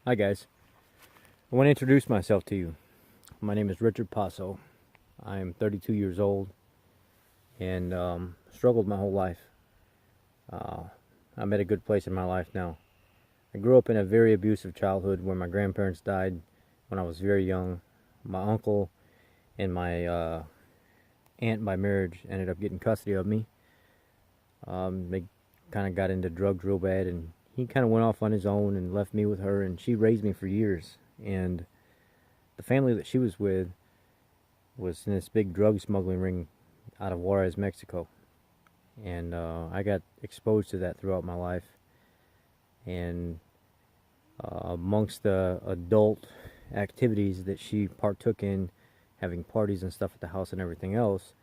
Hi guys, I want to introduce myself to you. My name is Richard Passo. I am 32 years old and struggled my whole life. Uh, I'm at a good place in my life now. I grew up in a very abusive childhood where my grandparents died when I was very young. My uncle and my aunt by marriage ended up getting custody of me. They kind of got into drugs real bad, and he kind of went off on his own and left me with her, and she raised me for years. And the family that she was with was in this big drug smuggling ring out of Juarez, Mexico. And I got exposed to that throughout my life. And amongst the adult activities that she partook in, having parties and stuff at the house and everything else,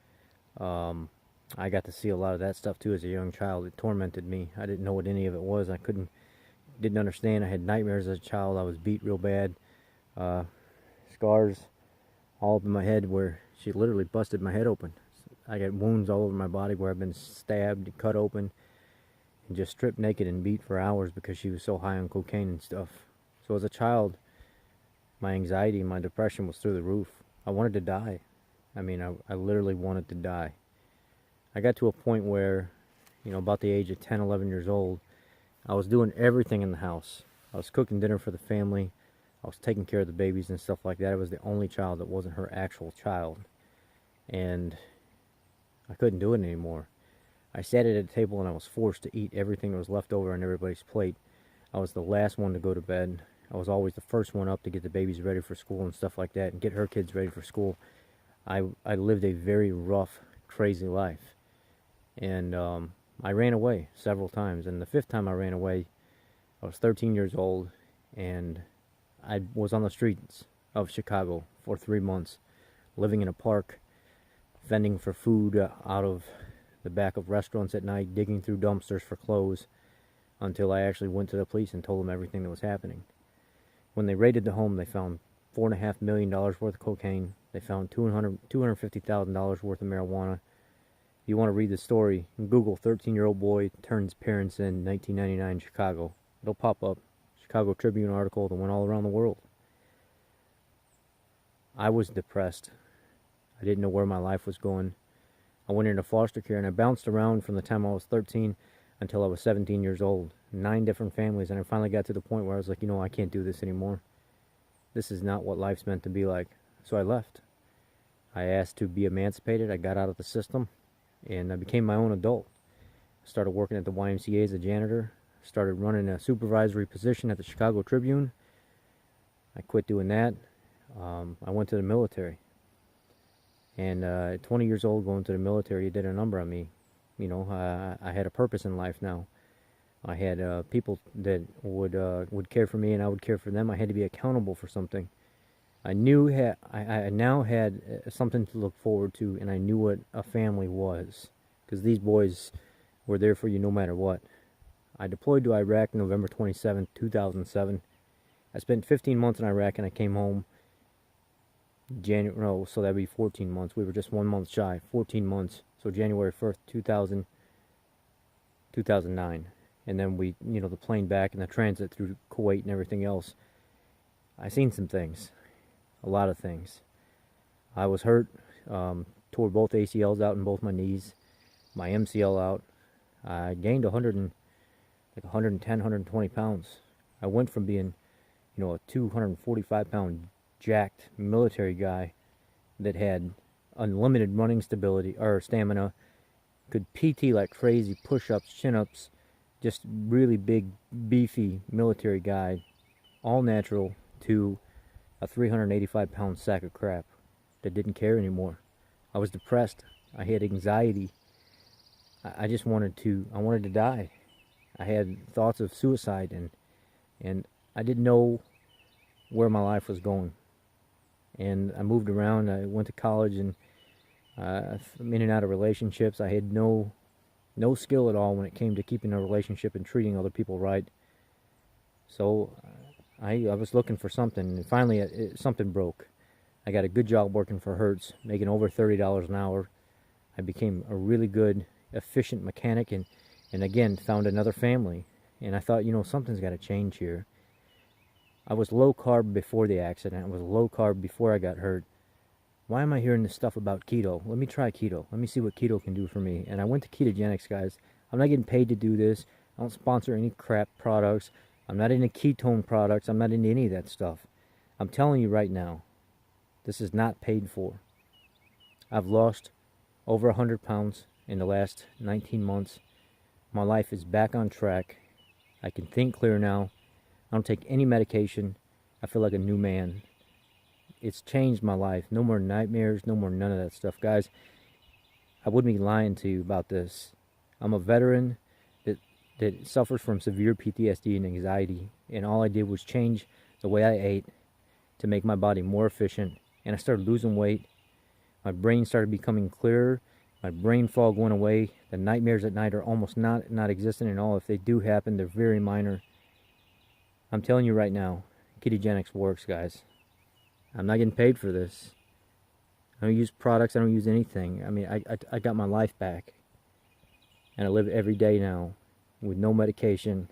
I got to see a lot of that stuff too as a young child. It tormented me. I didn't know what any of it was. Didn't understand. I had nightmares as a child. I was beat real bad. Scars all up in my head where she literally busted my head open. I got wounds all over my body where I've been stabbed, cut open, and just stripped naked and beat for hours because she was so high on cocaine and stuff. So as a child, my anxiety and my depression was through the roof. I wanted to die. I literally wanted to die. I got to a point where, about the age of 10, 11 years old, I was doing everything in the house. I was cooking dinner for the family. I was taking care of the babies and stuff like that. I was the only child that wasn't her actual child. And I couldn't do it anymore. I sat at a table and I was forced to eat everything that was left over on everybody's plate. I was the last one to go to bed. I was always the first one up to get the babies ready for school and stuff like that, and get her kids ready for school. I lived a very rough, crazy life. And I ran away several times. And the fifth time I ran away, I was 13 years old, and I was on the streets of Chicago for 3 months, living in a park, fending for food out of the back of restaurants at night, digging through dumpsters for clothes, until I actually went to the police and told them everything that was happening. When they raided the home, they found $4.5 million worth of cocaine. They found $250,000 worth of marijuana. If you want to read the story, Google 13-year-old boy turns parents in 1999 Chicago. It'll pop up. Chicago Tribune article that went all around the world. I was depressed. I didn't know where my life was going. I went into foster care and I bounced around from the time I was 13 until I was 17 years old. 9 different families, and I finally got to the point where I was like, I can't do this anymore. This is not what life's meant to be like. So I left. I asked to be emancipated. I got out of the system and I became my own adult. I started working at the YMCA as a janitor. Started running a supervisory position at the Chicago Tribune. I quit doing that. I went to the military. And at 20 years old, going to the military, it did a number on me. I had a purpose in life now. I had people that would care for me, and I would care for them. I had to be accountable for something. I now had something to look forward to, and I knew what a family was, because these boys were there for you no matter what. I deployed to Iraq November 27, 2007. I spent 15 months in Iraq, and I came home so that'd be 14 months. We were just 1 month shy, 14 months. So January 1st, 2009. And then the plane back and the transit through Kuwait and everything else. I seen some things, a lot of things. I was hurt, tore both ACLs out in both my knees, my MCL out. I gained 110, 120 pounds. I went from being, a 245-pound jacked military guy that had unlimited running stability or stamina, could PT like crazy, push-ups, chin-ups, just really big, beefy military guy, all natural, to a 385-pound sack of crap that didn't care anymore. I was depressed. I had anxiety. I just wanted to die. I had thoughts of suicide, and I didn't know where my life was going. And I moved around. I went to college, and I'm in and out of relationships. I had no skill at all when it came to keeping a relationship and treating other people right. So I was looking for something, and finally something broke. I got a good job working for Hertz, making over $30 an hour. I became a really good, efficient mechanic, and again found another family. And I thought, something's got to change here. I was low carb before the accident. I was low carb before I got hurt. Why am I hearing this stuff about keto? Let me try keto. Let me see what keto can do for me. And I went to Ketogenics, guys. I'm not getting paid to do this. I don't sponsor any crap products. I'm not into ketone products. I'm not into any of that stuff. I'm telling you right now, this is not paid for. I've lost over 100 pounds in the last 19 months. My life is back on track. I can think clear now. I don't take any medication. I feel like a new man. It's changed my life. No more nightmares, no more none of that stuff. Guys, I wouldn't be lying to you about this. I'm a veteran that suffers from severe PTSD and anxiety, and all I did was change the way I ate to make my body more efficient, and I started losing weight. My brain started becoming clearer. My brain fog went away. The nightmares at night are almost not existent at all. If they do happen, they're very minor. I'm telling you right now, Ketogenics works, guys. I'm not getting paid for this. I don't use products. I don't use anything. I mean, I got my life back. And I live every day now with no medication.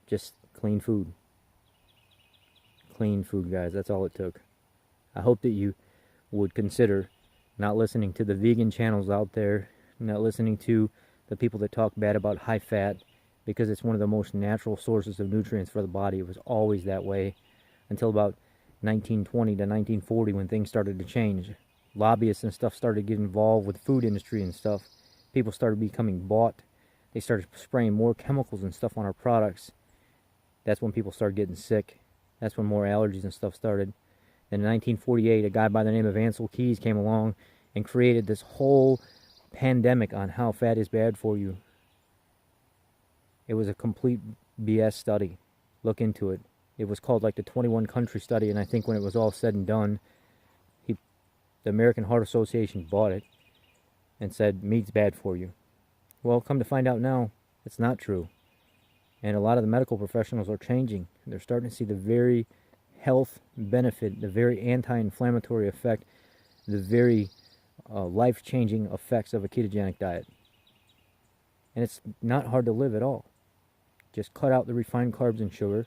Just clean food. Clean food, guys. That's all it took. I hope that you would consider not listening to the vegan channels out there, not listening to the people that talk bad about high fat, because it's one of the most natural sources of nutrients for the body. It was always that way until about 1920 to 1940 when things started to change. Lobbyists and stuff started getting involved with the food industry and stuff. People started becoming bought. They started spraying more chemicals and stuff on our products. That's when people started getting sick. That's when more allergies and stuff started. Then in 1948, a guy by the name of Ancel Keys came along and created this whole pandemic on how fat is bad for you. It was a complete BS study. Look into it. It was called like the 21 country study, and I think when it was all said and done, the American Heart Association bought it and said meat's bad for you. Well, come to find out now, it's not true. And a lot of the medical professionals are changing. They're starting to see the very health benefit, the very anti-inflammatory effect, the very life-changing effects of a ketogenic diet. And it's not hard to live at all. Just cut out the refined carbs and sugar.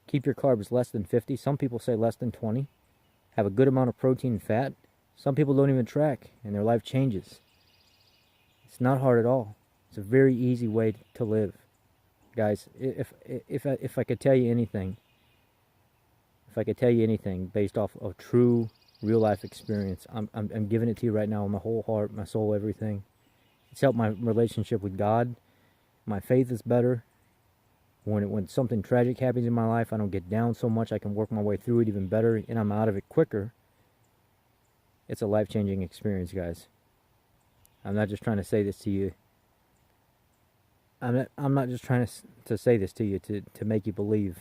Keep your carbs less than 50. Some people say less than 20. Have a good amount of protein and fat. Some people don't even track, and their life changes. It's not hard at all. It's a very easy way to live. Guys, if I could tell you anything, based off of true real life experience, I'm giving it to you right now with my whole heart, my soul, everything. It's helped my relationship with God. My faith is better. When something tragic happens in my life, I don't get down so much. I can work my way through it even better, and I'm out of it quicker. It's a life-changing experience, guys. I'm not just trying to say this to you. I'm not just trying to say this to you to make you believe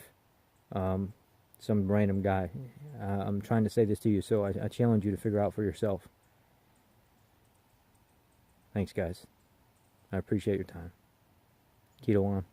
some random guy. I'm trying to say this to you, so I challenge you to figure out for yourself. Thanks, guys. I appreciate your time. Keto on.